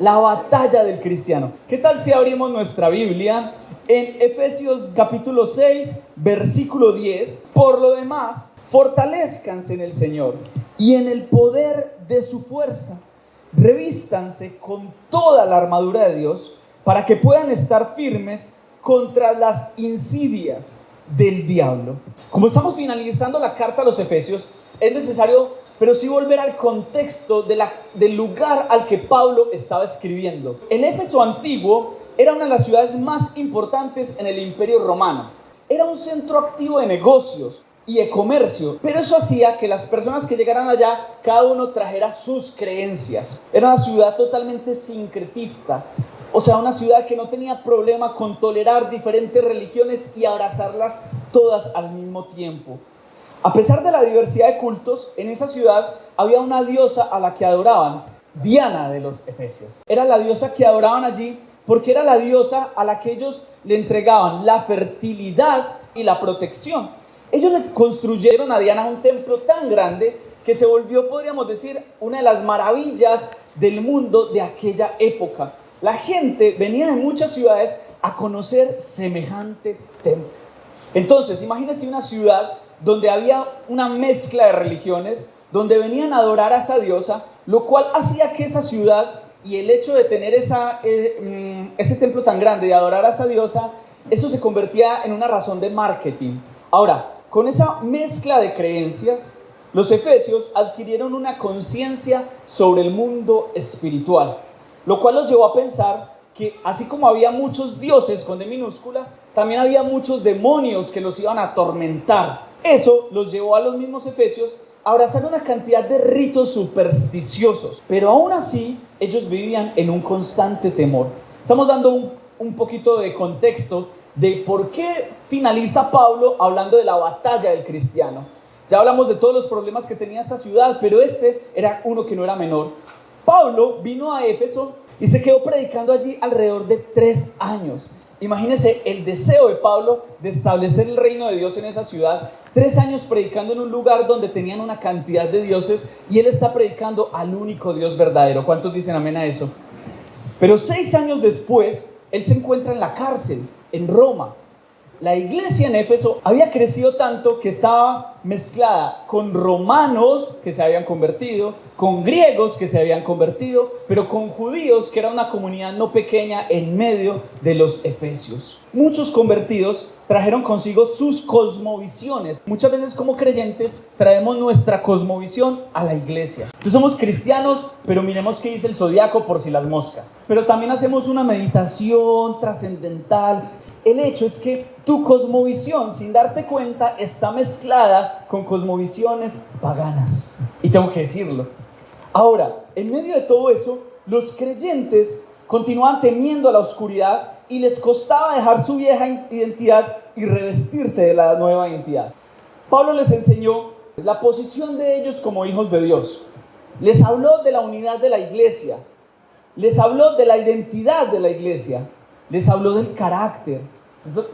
La batalla del cristiano. ¿Qué tal si abrimos nuestra Biblia en Efesios capítulo 6, versículo 10? Por lo demás, fortalezcanse en el Señor y en el poder de su fuerza. Revístanse con toda la armadura de Dios para que puedan estar firmes contra las insidias del diablo. Como estamos finalizando la carta a los Efesios, es necesario, pero sí volver al contexto del lugar al que Pablo estaba escribiendo. El Éfeso antiguo era una de las ciudades más importantes en el Imperio Romano. Era un centro activo de negocios y de comercio, pero eso hacía que las personas que llegaran allá, cada uno trajera sus creencias. Era una ciudad totalmente sincretista, o sea, una ciudad que no tenía problema con tolerar diferentes religiones y abrazarlas todas al mismo tiempo. A pesar de la diversidad de cultos, en esa ciudad había una diosa a la que adoraban, Diana de los Efesios. Era la diosa que adoraban allí porque era la diosa a la que ellos le entregaban la fertilidad y la protección. Ellos le construyeron a Diana un templo tan grande que se volvió, podríamos decir, una de las maravillas del mundo de aquella época. La gente venía de muchas ciudades a conocer semejante templo. Entonces, imagínense una ciudad donde había una mezcla de religiones, donde venían a adorar a esa diosa, lo cual hacía que esa ciudad y el hecho de tener ese templo tan grande, de adorar a esa diosa, eso se convertía en una razón de marketing. Ahora, con esa mezcla de creencias, los efesios adquirieron una conciencia sobre el mundo espiritual, lo cual los llevó a pensar que así como había muchos dioses con D minúscula, también había muchos demonios que los iban a atormentar. Eso los llevó a los mismos efesios a abrazar una cantidad de ritos supersticiosos, pero aún así ellos vivían en un constante temor. Estamos dando un poquito de contexto de por qué finaliza Pablo hablando de la batalla del cristiano. Ya hablamos de todos los problemas que tenía esta ciudad, pero este era uno que no era menor. Pablo vino a Éfeso y se quedó predicando allí alrededor de 3 años. Imagínense el deseo de Pablo de establecer el reino de Dios en esa ciudad. 3 años predicando en un lugar donde tenían una cantidad de dioses y él está predicando al único Dios verdadero. ¿Cuántos dicen amén a eso? Pero 6 años después, él se encuentra en la cárcel, en Roma. La iglesia en Éfeso había crecido tanto que estaba mezclada con romanos que se habían convertido, con griegos que se habían convertido, pero con judíos, que era una comunidad no pequeña en medio de los efesios. Muchos convertidos trajeron consigo sus cosmovisiones. Muchas veces como creyentes traemos nuestra cosmovisión a la iglesia. Entonces somos cristianos, pero miremos qué dice el zodiaco por si las moscas. Pero también hacemos una meditación trascendental. El hecho es que tu cosmovisión, sin darte cuenta, está mezclada con cosmovisiones paganas. Y tengo que decirlo. Ahora, en medio de todo eso, los creyentes continuaban temiendo a la oscuridad y les costaba dejar su vieja identidad y revestirse de la nueva identidad. Pablo les enseñó la posición de ellos como hijos de Dios. Les habló de la unidad de la iglesia. Les habló de la identidad de la iglesia. Les habló del carácter,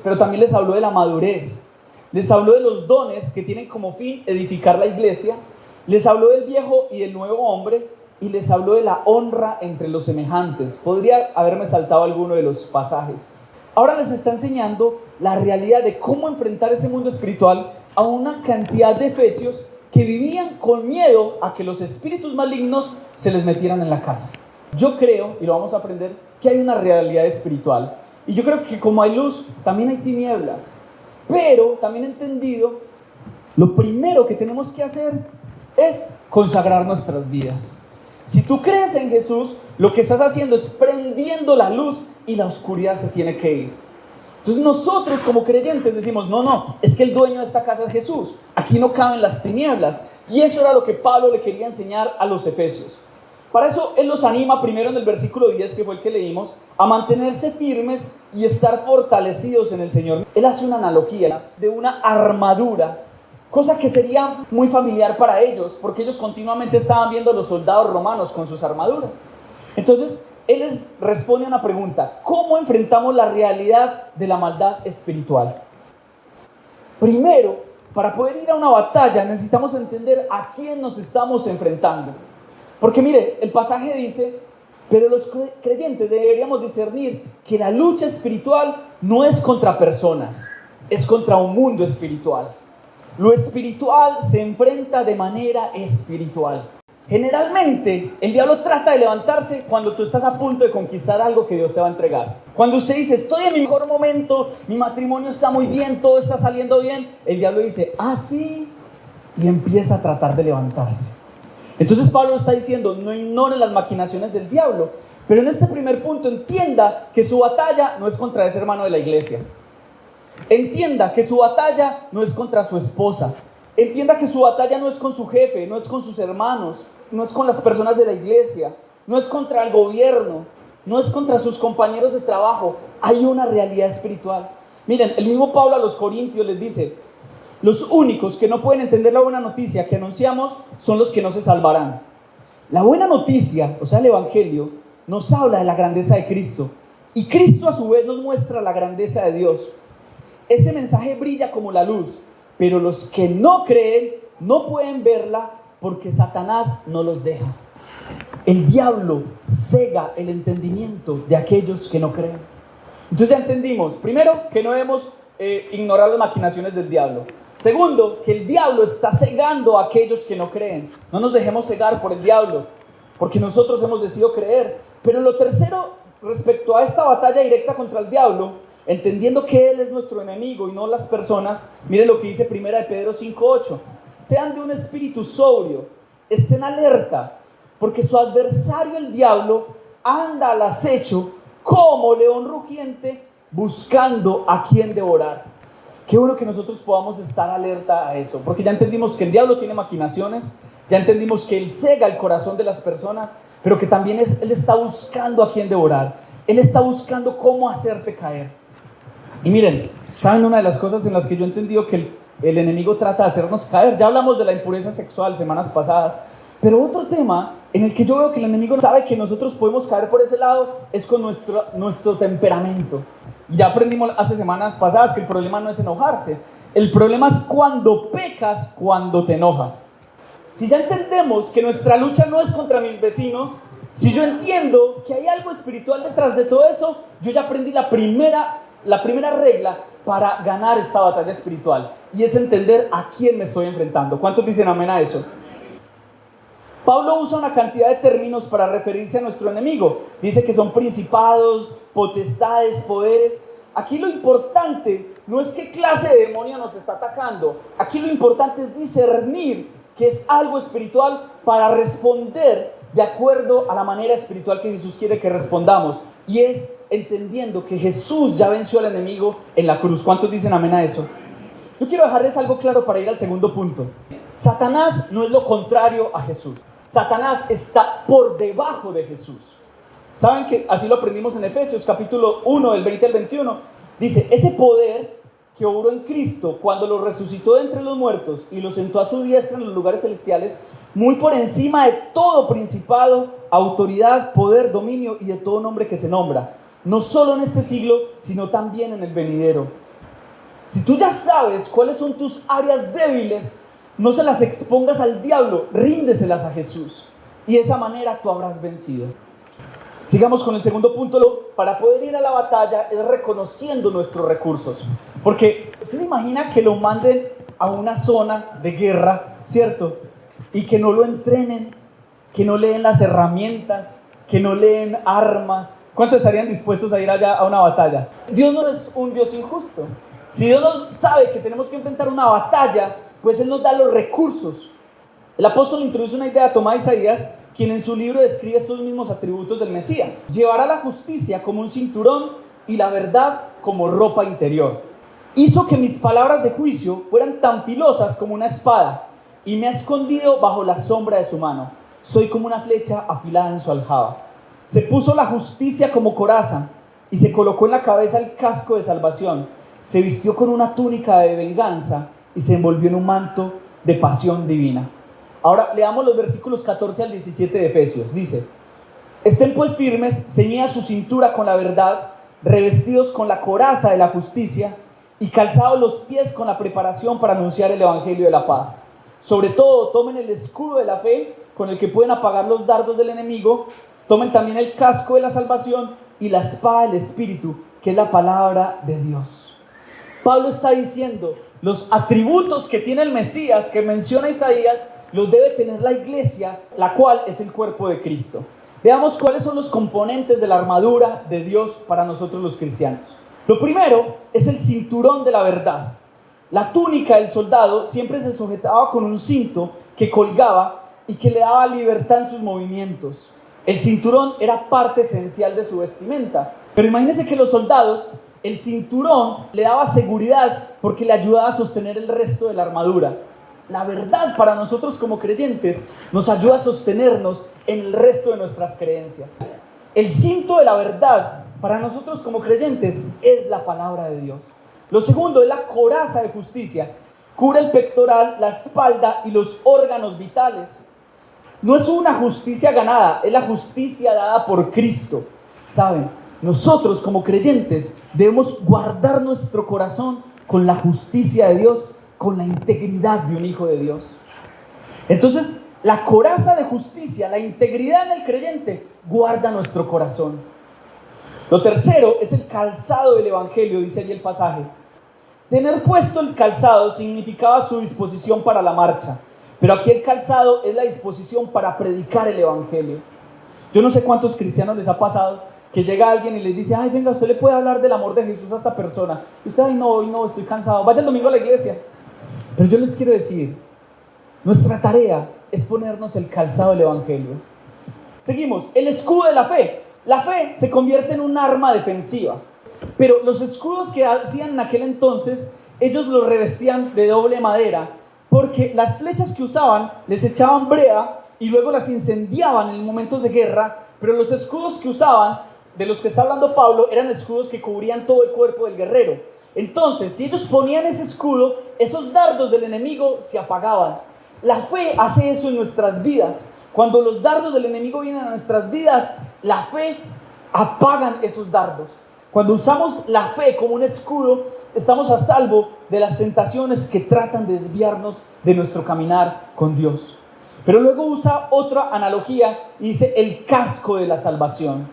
pero también les habló de la madurez. Les habló de los dones que tienen como fin edificar la iglesia. Les habló del viejo y del nuevo hombre y les habló de la honra entre los semejantes. Podría haberme saltado alguno de los pasajes. Ahora les está enseñando la realidad de cómo enfrentar ese mundo espiritual a una cantidad de efesios que vivían con miedo a que los espíritus malignos se les metieran en la casa. Yo creo, y lo vamos a aprender, que hay una realidad espiritual. Y yo creo que como hay luz, también hay tinieblas. Pero también he entendido, lo primero que tenemos que hacer es consagrar nuestras vidas. Si tú crees en Jesús, lo que estás haciendo es prendiendo la luz y la oscuridad se tiene que ir. Entonces nosotros como creyentes decimos, no, es que el dueño de esta casa es Jesús. Aquí no caben las tinieblas. Y eso era lo que Pablo le quería enseñar a los efesios. Para eso él los anima primero en el versículo 10, que fue el que leímos, a mantenerse firmes y estar fortalecidos en el Señor. Él hace una analogía de una armadura, cosa que sería muy familiar para ellos, porque ellos continuamente estaban viendo a los soldados romanos con sus armaduras. Entonces él les responde a una pregunta: ¿cómo enfrentamos la realidad de la maldad espiritual? Primero, para poder ir a una batalla necesitamos entender a quién nos estamos enfrentando. Porque mire, el pasaje dice Pero los creyentes deberíamos discernir que la lucha espiritual no es contra personas, es contra un mundo espiritual. Lo espiritual se enfrenta de manera espiritual. Generalmente, el diablo trata de levantarse cuando tú estás a punto de conquistar algo que Dios te va a entregar. Cuando usted dice, estoy en mi mejor momento, mi matrimonio está muy bien, todo está saliendo bien, el diablo dice, ah, sí, y empieza a tratar de levantarse. Entonces Pablo está diciendo, no ignore las maquinaciones del diablo, pero en este primer punto entienda que su batalla no es contra ese hermano de la iglesia. Entienda que su batalla no es contra su esposa. Entienda que su batalla no es con su jefe, no es con sus hermanos, no es con las personas de la iglesia, no es contra el gobierno, no es contra sus compañeros de trabajo. Hay una realidad espiritual. Miren, el mismo Pablo a los Corintios les dice, los únicos que no pueden entender la buena noticia que anunciamos son los que no se salvarán. La buena noticia, o sea el evangelio, nos habla de la grandeza de Cristo. Y Cristo a su vez nos muestra la grandeza de Dios. Ese mensaje brilla como la luz, pero los que no creen no pueden verla porque Satanás no los deja. El diablo cega el entendimiento de aquellos que no creen. Entonces ya entendimos, primero, que no debemos ignorar las maquinaciones del diablo. Segundo, que el diablo está cegando a aquellos que no creen. No nos dejemos cegar por el diablo, porque nosotros hemos decidido creer. Pero lo tercero, respecto a esta batalla directa contra el diablo, entendiendo que él es nuestro enemigo y no las personas, miren lo que dice 1 Pedro 5:8. Sean de un espíritu sobrio, estén alerta, porque su adversario el diablo anda al acecho como león rugiente buscando a quien devorar. Qué bueno que nosotros podamos estar alerta a eso, porque ya entendimos que el diablo tiene maquinaciones, ya entendimos que él cega el corazón de las personas, pero que también él está buscando a quien devorar, él está buscando cómo hacerte caer. Y miren, ¿saben una de las cosas en las que yo he entendido que el enemigo trata de hacernos caer? Ya hablamos de la impureza sexual semanas pasadas, pero otro tema en el que yo veo que el enemigo sabe que nosotros podemos caer por ese lado es con nuestro temperamento. Y ya aprendimos hace semanas pasadas que el problema no es enojarse, el problema es cuando pecas, cuando te enojas. Si ya entendemos que nuestra lucha no es contra mis vecinos, si yo entiendo que hay algo espiritual detrás de todo eso, yo ya aprendí la primera regla para ganar esta batalla espiritual, y es entender a quién me estoy enfrentando. ¿Cuántos dicen amén a eso? Pablo usa una cantidad de términos para referirse a nuestro enemigo. Dice que son principados, potestades, poderes. Aquí lo importante no es qué clase de demonio nos está atacando. Aquí lo importante es discernir que es algo espiritual para responder de acuerdo a la manera espiritual que Jesús quiere que respondamos. Y es entendiendo que Jesús ya venció al enemigo en la cruz. ¿Cuántos dicen amén a eso? Yo quiero dejarles algo claro para ir al segundo punto. Satanás no es lo contrario a Jesús. Satanás está por debajo de Jesús. ¿Saben que así lo aprendimos en Efesios capítulo 1, del 20 al 21? Dice, ese poder que obró en Cristo cuando lo resucitó de entre los muertos y lo sentó a su diestra en los lugares celestiales, muy por encima de todo principado, autoridad, poder, dominio y de todo nombre que se nombra, no solo en este siglo, sino también en el venidero. Si tú ya sabes cuáles son tus áreas débiles, no se las expongas al diablo, ríndeselas a Jesús, y de esa manera tú habrás vencido. Sigamos con el segundo punto. Para poder ir a la batalla es reconociendo nuestros recursos, porque usted se imagina que lo manden a una zona de guerra, ¿cierto? Y que no lo entrenen, que no le den las herramientas, que no le den armas. ¿Cuántos estarían dispuestos a ir allá a una batalla? Dios no es un Dios injusto. Si Dios no sabe que tenemos que enfrentar una batalla, pues Él nos da los recursos. El apóstol introduce una idea tomada de Isaías, quien en su libro describe estos mismos atributos del Mesías. Llevará la justicia como un cinturón y la verdad como ropa interior. Hizo que mis palabras de juicio fueran tan filosas como una espada, y me ha escondido bajo la sombra de su mano. Soy como una flecha afilada en su aljaba. Se puso la justicia como coraza y se colocó en la cabeza el casco de salvación. Se vistió con una túnica de venganza y se envolvió en un manto de pasión divina. Ahora leamos los versículos 14 al 17 de Efesios. Dice, estén pues firmes, ceñida su cintura con la verdad, revestidos con la coraza de la justicia y calzados los pies con la preparación para anunciar el evangelio de la paz. Sobre todo, tomen el escudo de la fe con el que pueden apagar los dardos del enemigo Tomen también el casco de la salvación y la espada del Espíritu, que es la palabra de Dios. Pablo está diciendo, los atributos que tiene el Mesías, que menciona Isaías, los debe tener la iglesia, la cual es el cuerpo de Cristo. Veamos cuáles son los componentes de la armadura de Dios para nosotros los cristianos. Lo primero es el cinturón de la verdad. La túnica del soldado siempre se sujetaba con un cinto que colgaba y que le daba libertad en sus movimientos. El cinturón era parte esencial de su vestimenta. Pero imagínense que los soldados, el cinturón le daba seguridad porque le ayudaba a sostener el resto de la armadura. La verdad para nosotros como creyentes nos ayuda a sostenernos en el resto de nuestras creencias. El cinto de la verdad para nosotros como creyentes es la palabra de Dios. Lo segundo es la coraza de justicia. Cubre el pectoral, la espalda y los órganos vitales. No es una justicia ganada, es la justicia dada por Cristo. ¿Saben? Nosotros como creyentes debemos guardar nuestro corazón con la justicia de Dios, con la integridad de un hijo de Dios. Entonces, la coraza de justicia, la integridad en el creyente, guarda nuestro corazón. Lo tercero es el calzado del evangelio, dice allí el pasaje. Tener puesto el calzado significaba su disposición para la marcha, pero aquí el calzado es la disposición para predicar el evangelio. Yo no sé cuántos cristianos les ha pasado que llega alguien y les dice, ay, venga, usted le puede hablar del amor de Jesús a esta persona. Y usted, ay, no, hoy no, estoy cansado, vaya el domingo a la iglesia. Pero yo les quiero decir, nuestra tarea es ponernos el calzado del evangelio. Seguimos, el escudo de la fe. La fe se convierte en un arma defensiva, pero los escudos que hacían en aquel entonces, ellos los revestían de doble madera, porque las flechas que usaban les echaban brea y luego las incendiaban en momentos de guerra, pero los escudos que usaban, de los que está hablando Pablo, eran escudos que cubrían todo el cuerpo del guerrero. Entonces, si ellos ponían ese escudo, esos dardos del enemigo se apagaban. La fe hace eso en nuestras vidas. Cuando los dardos del enemigo vienen a nuestras vidas, la fe apagan esos dardos. Cuando usamos la fe como un escudo, estamos a salvo de las tentaciones que tratan de desviarnos de nuestro caminar con Dios. Pero luego usa otra analogía y dice el casco de la salvación.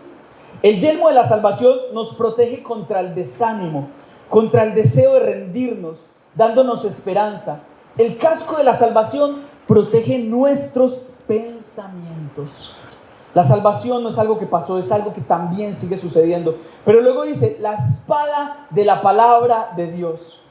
El yelmo de la salvación nos protege contra el desánimo, contra el deseo de rendirnos, dándonos esperanza. El casco de la salvación protege nuestros pensamientos. La salvación no es algo que pasó, es algo que también sigue sucediendo. Pero luego dice, la espada de la palabra de Dios.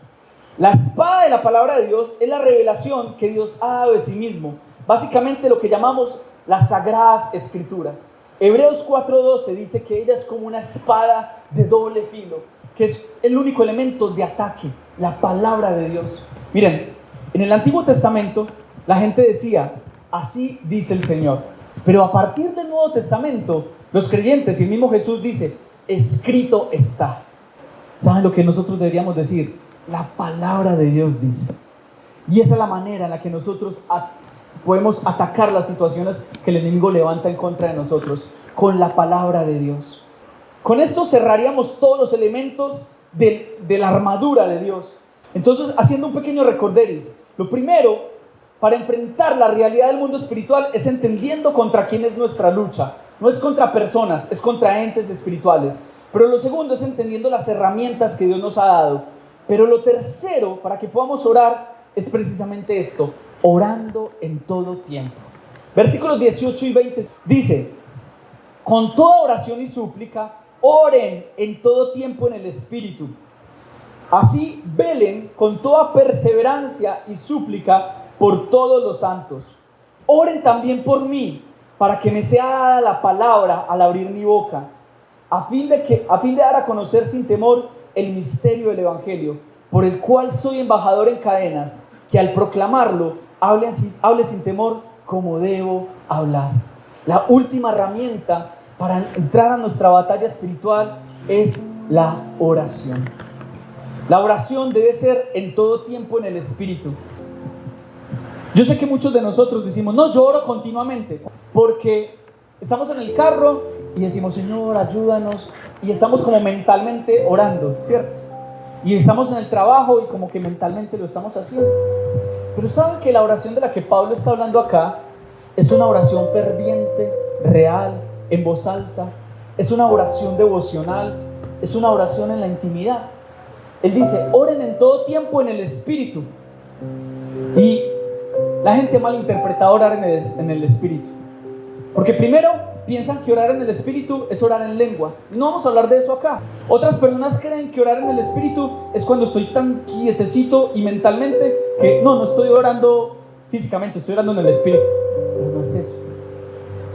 La espada de la palabra de Dios es la revelación que Dios ha dado de sí mismo. Básicamente lo que llamamos las sagradas escrituras. Hebreos 4:12 dice que ella es como una espada de doble filo, que es el único elemento de ataque, la palabra de Dios. Miren, en el Antiguo Testamento la gente decía, así dice el Señor. Pero a partir del Nuevo Testamento, los creyentes y el mismo Jesús dice, escrito está. ¿Saben lo que nosotros deberíamos decir? La palabra de Dios dice. Y esa es la manera en la que nosotros podemos atacar las situaciones que el enemigo levanta en contra de nosotros, con la palabra de Dios. Con esto cerraríamos todos los elementos de la armadura de Dios. Entonces, haciendo un pequeño recorderis, lo primero, para enfrentar la realidad del mundo espiritual, es entendiendo contra quién es nuestra lucha. No es contra personas, es contra entes espirituales. Pero lo segundo es entendiendo las herramientas que Dios nos ha dado. Pero lo tercero, para que podamos orar, es precisamente esto: orando en todo tiempo. Versículos 18 y 20 dice, con toda oración y súplica, oren en todo tiempo en el Espíritu. Así velen con toda perseverancia y súplica por todos los santos. Oren también por mí, para que me sea dada la palabra al abrir mi boca, a fin de dar a conocer sin temor el misterio del Evangelio, por el cual soy embajador en cadenas, que al proclamarlo hable sin temor como debo hablar. La última herramienta para entrar a nuestra batalla espiritual es la oración. La oración debe ser en todo tiempo en el Espíritu. Yo sé que muchos de nosotros decimos, no, yo oro continuamente, porque estamos en el carro y decimos, Señor, ayúdanos, y estamos como mentalmente orando, ¿cierto? Y estamos en el trabajo y como que mentalmente lo estamos haciendo. Pero ¿saben que la oración de la que Pablo está hablando acá es una oración ferviente, real, en voz alta, es una oración devocional, es una oración en la intimidad. Él dice, oren en todo tiempo en el Espíritu. Y la gente malinterpreta orar en el Espíritu, porque primero piensan que orar en el Espíritu es orar en lenguas. No vamos a hablar de eso acá. Otras personas creen que orar en el Espíritu es cuando estoy tan quietecito y mentalmente que no estoy orando físicamente, estoy orando en el Espíritu. Pero no es eso.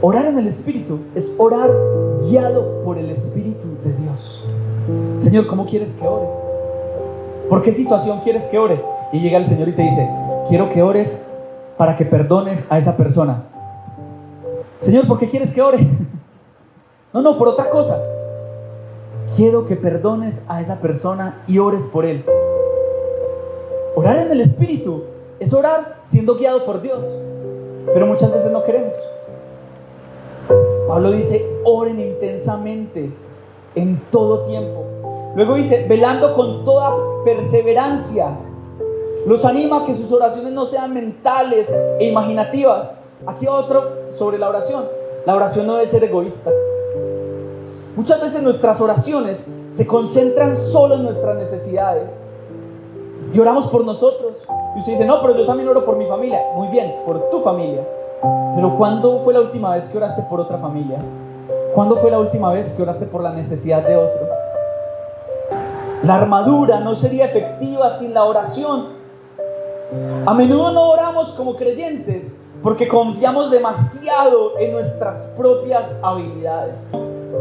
Orar en el Espíritu es orar guiado por el Espíritu de Dios. Señor, ¿cómo quieres que ore? ¿Por qué situación quieres que ore? Y llega el Señor y te dice, quiero que ores para que perdones a esa persona. Señor, ¿por qué quieres que ore? No, por otra cosa. Quiero que perdones a esa persona y ores por él. Orar en el Espíritu es orar siendo guiado por Dios, pero muchas veces no queremos. Pablo dice, oren intensamente en todo tiempo. Luego dice, velando con toda perseverancia. Los anima a que sus oraciones no sean mentales e imaginativas. Aquí otro sobre la oración. La oración no debe ser egoísta. Muchas veces nuestras oraciones se concentran solo en nuestras necesidades. Y oramos por nosotros. Y usted dice, no, pero yo también oro por mi familia. Muy bien, por tu familia. Pero ¿cuándo fue la última vez que oraste por otra familia? ¿Cuándo fue la última vez que oraste por la necesidad de otro? La armadura no sería efectiva sin la oración. A menudo no oramos como creyentes porque confiamos demasiado en nuestras propias habilidades.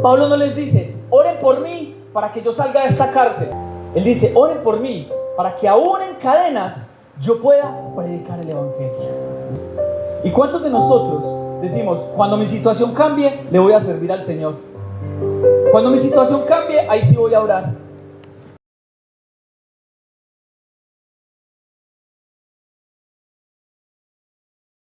Pablo no les dice, oren por mí para que yo salga de esta cárcel. Él dice, oren por mí para que aún en cadenas yo pueda predicar el Evangelio. ¿Y cuántos de nosotros decimos, cuando mi situación cambie, le voy a servir al Señor? Cuando mi situación cambie, ahí sí voy a orar.